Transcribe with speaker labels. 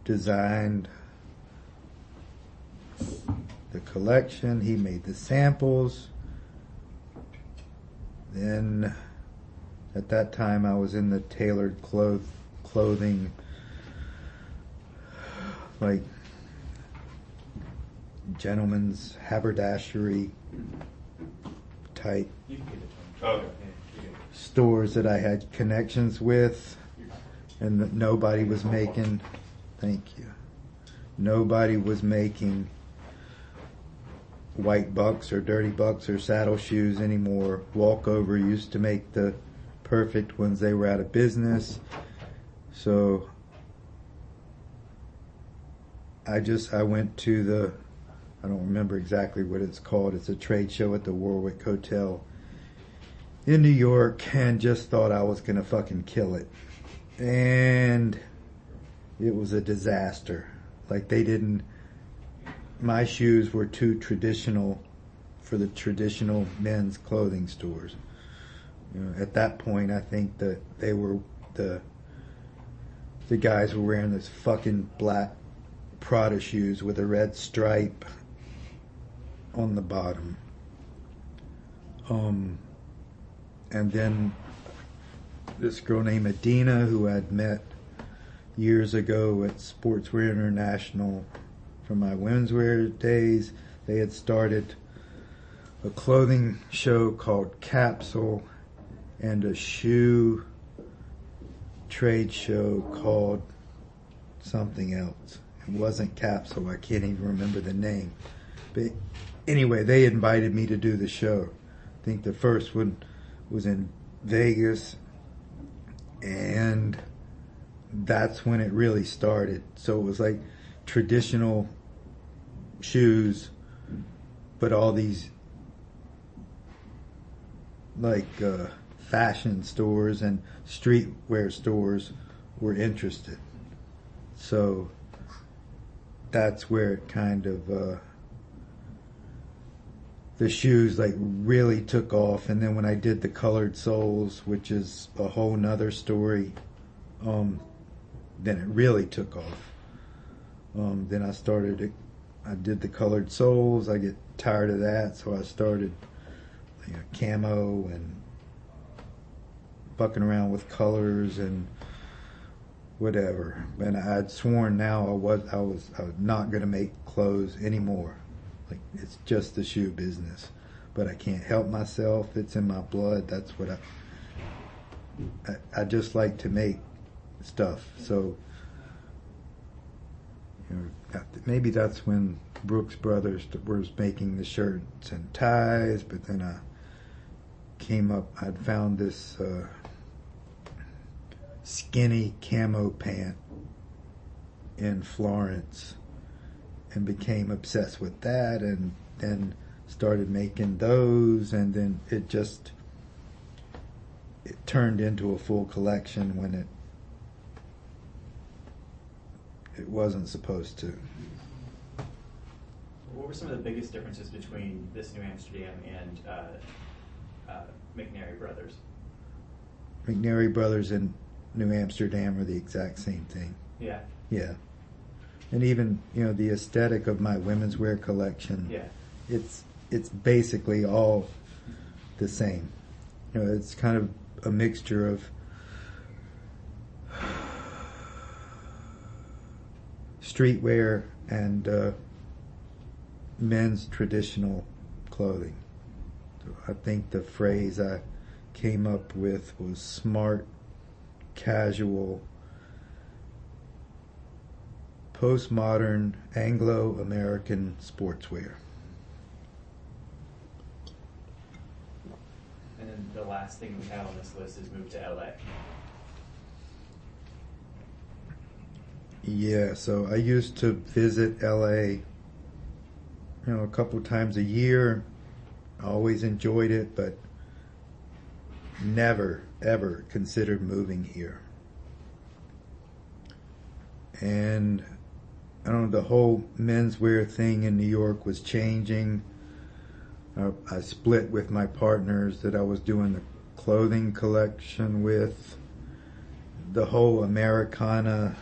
Speaker 1: designed the collection. He made the samples. Then at that time I was in the tailored clothing, like gentleman's haberdashery type stores that I had connections with, and that nobody was making, thank you, nobody was making white bucks or dirty bucks or saddle shoes anymore. Walkover used to make the perfect ones. They were out of business. So I went to the, I don't remember exactly what it's called. It's a trade show at the Warwick Hotel in New York, and just thought I was gonna fucking kill it. And it was a disaster. Like, my shoes were too traditional for the traditional men's clothing stores. You know, at that point, I think that they were, the guys were wearing this fucking black Prada shoes with a red stripe on the bottom. And then this girl named Adina, who I'd met years ago at Sportswear International from my women's wear days, they had started a clothing show called Capsule and a shoe trade show called something else. It wasn't Capsule, I can't even remember the name. But anyway, they invited me to do the show. I think the first one was in Vegas, and that's when it really started. So it was like traditional shoes, but all these like fashion stores and streetwear stores were interested. So that's where it kind of the shoes like really took off. And then when I did the colored soles, which is a whole nother story, then it really took off. Then I did the colored soles. I get tired of that, so I started camo and fucking around with colors and whatever. And I'd sworn now I was not going to make clothes anymore. Like, it's just the shoe business, but I can't help myself. It's in my blood. That's what I just like to make stuff. So, maybe that's when Brooks Brothers was making the shirts and ties, but then I I'd found this skinny camo pant in Florence and became obsessed with that, and then started making those, and then it turned into a full collection when it wasn't supposed to.
Speaker 2: What were some of the biggest differences between this New Amsterdam and McNary Brothers?
Speaker 1: McNary Brothers and New Amsterdam are the exact same thing.
Speaker 2: Yeah.
Speaker 1: Yeah. And even, the aesthetic of my women's wear collection,
Speaker 2: yeah,
Speaker 1: it's basically all the same. It's kind of a mixture of streetwear and men's traditional clothing. So I think the phrase I came up with was smart, casual, postmodern, Anglo-American sportswear.
Speaker 2: And then the last thing we have on this list is move to LA.
Speaker 1: Yeah, so I used to visit LA, a couple times a year. I always enjoyed it, but never, ever considered moving here. And I don't know, the whole menswear thing in New York was changing. I split with my partners that I was doing the clothing collection with. The whole Americana